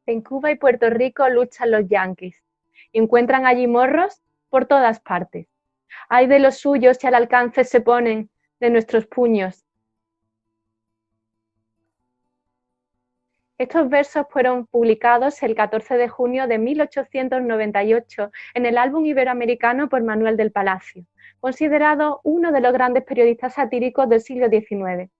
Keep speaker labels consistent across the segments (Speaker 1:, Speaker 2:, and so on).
Speaker 1: En Cuba y Puerto Rico luchan los yanquis y encuentran allí morros por todas partes. Ay de los suyos si al alcance se ponen de nuestros puños. Estos versos fueron publicados el 14 de junio de 1898 en el álbum iberoamericano por Manuel del Palacio, considerado uno de los grandes periodistas satíricos del siglo XIX.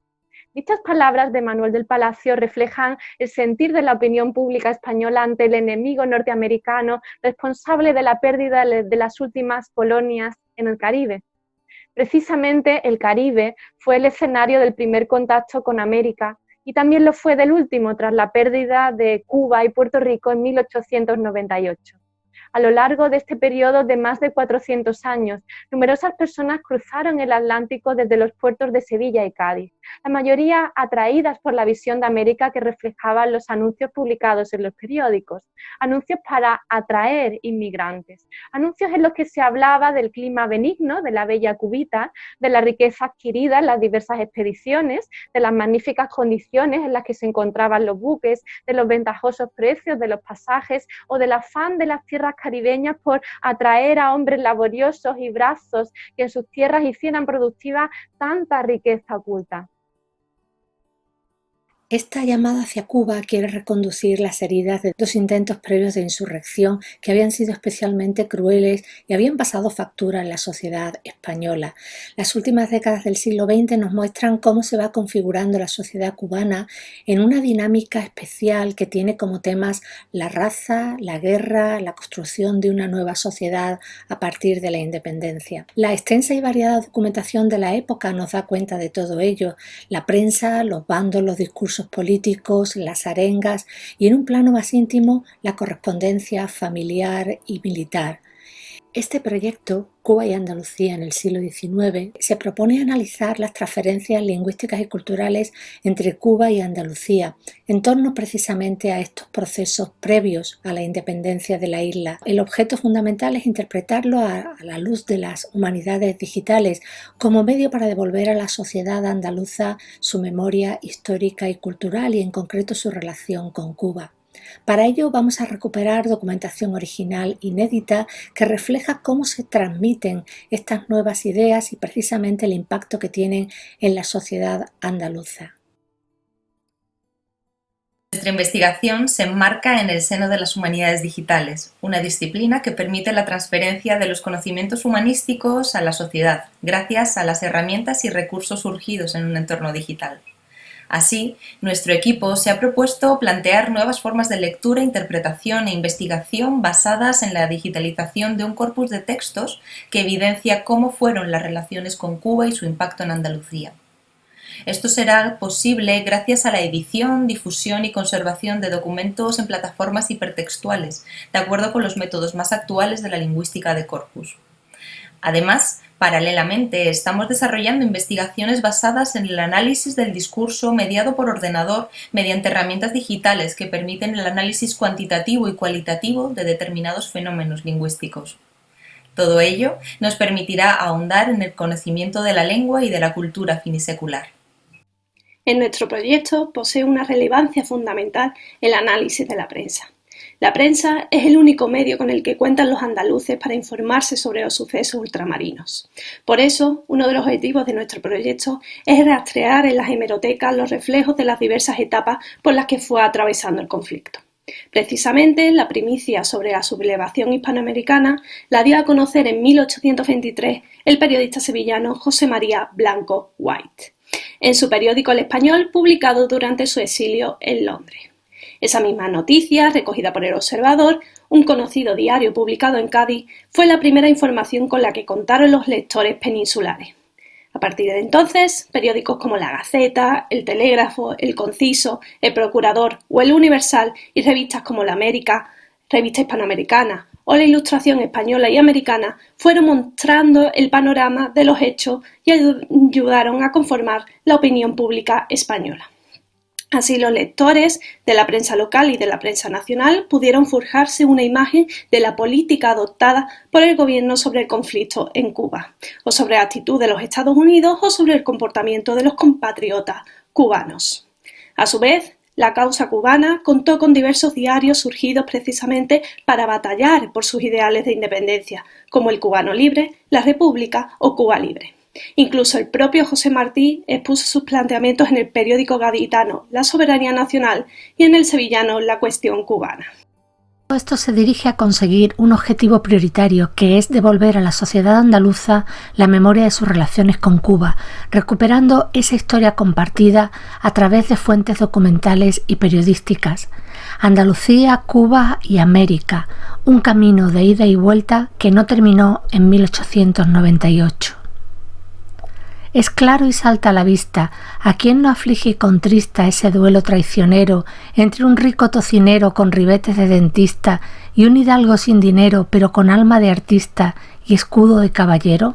Speaker 1: Dichas palabras de Manuel del Palacio reflejan el sentir de la opinión pública española ante el enemigo norteamericano responsable de la pérdida de las últimas colonias en el Caribe. Precisamente el Caribe fue el escenario del primer contacto con América y también lo fue del último tras la pérdida de Cuba y Puerto Rico en 1898. A lo largo de este periodo de más de 400 años, numerosas personas cruzaron el Atlántico desde los puertos de Sevilla y Cádiz, la mayoría atraídas por la visión de América que reflejaban los anuncios publicados en los periódicos, anuncios para atraer inmigrantes, anuncios en los que se hablaba del clima benigno de la bella cubita, de la riqueza adquirida en las diversas expediciones, de las magníficas condiciones en las que se encontraban los buques, de los ventajosos precios de los pasajes o del afán de las tierras caribeñas por atraer a hombres laboriosos y brazos que en sus tierras hicieran productiva tanta riqueza oculta.
Speaker 2: Esta llamada hacia Cuba quiere reconducir las heridas de dos intentos previos de insurrección que habían sido especialmente crueles y habían pasado factura en la sociedad española. Las últimas décadas del siglo XX nos muestran cómo se va configurando la sociedad cubana en una dinámica especial que tiene como temas la raza, la guerra, la construcción de una nueva sociedad a partir de la independencia. La extensa y variada documentación de la época nos da cuenta de todo ello. La prensa, los bandos, los discursos políticos, las arengas y en un plano más íntimo la correspondencia familiar y militar. Este proyecto, Cuba y Andalucía en el siglo XIX, se propone analizar las transferencias lingüísticas y culturales entre Cuba y Andalucía, en torno precisamente a estos procesos previos a la independencia de la isla. El objeto fundamental es interpretarlo a la luz de las humanidades digitales como medio para devolver a la sociedad andaluza su memoria histórica y cultural y en concreto su relación con Cuba. Para ello vamos a recuperar documentación original inédita que refleja cómo se transmiten estas nuevas ideas y precisamente el impacto que tienen en la sociedad andaluza.
Speaker 3: Nuestra investigación se enmarca en el seno de las humanidades digitales, una disciplina que permite la transferencia de los conocimientos humanísticos a la sociedad, gracias a las herramientas y recursos surgidos en un entorno digital. Así, nuestro equipo se ha propuesto plantear nuevas formas de lectura, interpretación e investigación basadas en la digitalización de un corpus de textos que evidencia cómo fueron las relaciones con Cuba y su impacto en Andalucía. Esto será posible gracias a la edición, difusión y conservación de documentos en plataformas hipertextuales, de acuerdo con los métodos más actuales de la lingüística de corpus. Además, paralelamente, estamos desarrollando investigaciones basadas en el análisis del discurso mediado por ordenador mediante herramientas digitales que permiten el análisis cuantitativo y cualitativo de determinados fenómenos lingüísticos. Todo ello nos permitirá ahondar en el conocimiento de la lengua y de la cultura finisecular.
Speaker 4: En nuestro proyecto posee una relevancia fundamental el análisis de la prensa. La prensa es el único medio con el que cuentan los andaluces para informarse sobre los sucesos ultramarinos. Por eso, uno de los objetivos de nuestro proyecto es rastrear en las hemerotecas los reflejos de las diversas etapas por las que fue atravesando el conflicto. Precisamente, la primicia sobre la sublevación hispanoamericana la dio a conocer en 1823 el periodista sevillano José María Blanco White, en su periódico El Español, publicado durante su exilio en Londres. Esa misma noticia, recogida por El Observador, un conocido diario publicado en Cádiz, fue la primera información con la que contaron los lectores peninsulares. A partir de entonces, periódicos como La Gaceta, El Telégrafo, El Conciso, El Procurador o El Universal y revistas como La América, Revista Hispanoamericana o La Ilustración Española y Americana fueron mostrando el panorama de los hechos y ayudaron a conformar la opinión pública española. Así, los lectores de la prensa local y de la prensa nacional pudieron forjarse una imagen de la política adoptada por el gobierno sobre el conflicto en Cuba, o sobre la actitud de los Estados Unidos o sobre el comportamiento de los compatriotas cubanos. A su vez, La causa cubana contó con diversos diarios surgidos precisamente para batallar por sus ideales de independencia, como El Cubano Libre, La República o Cuba Libre. Incluso el propio José Martí expuso sus planteamientos en el periódico gaditano La Soberanía Nacional y en el sevillano La Cuestión Cubana.
Speaker 2: Todo esto se dirige a conseguir un objetivo prioritario, que es devolver a la sociedad andaluza la memoria de sus relaciones con Cuba, recuperando esa historia compartida a través de fuentes documentales y periodísticas. Andalucía, Cuba y América, un camino de ida y vuelta que no terminó en 1898. Es claro y salta a la vista a quien no aflige y contrista ese duelo traicionero entre un rico tocinero con ribetes de dentista y un hidalgo sin dinero pero con alma de artista y escudo de caballero.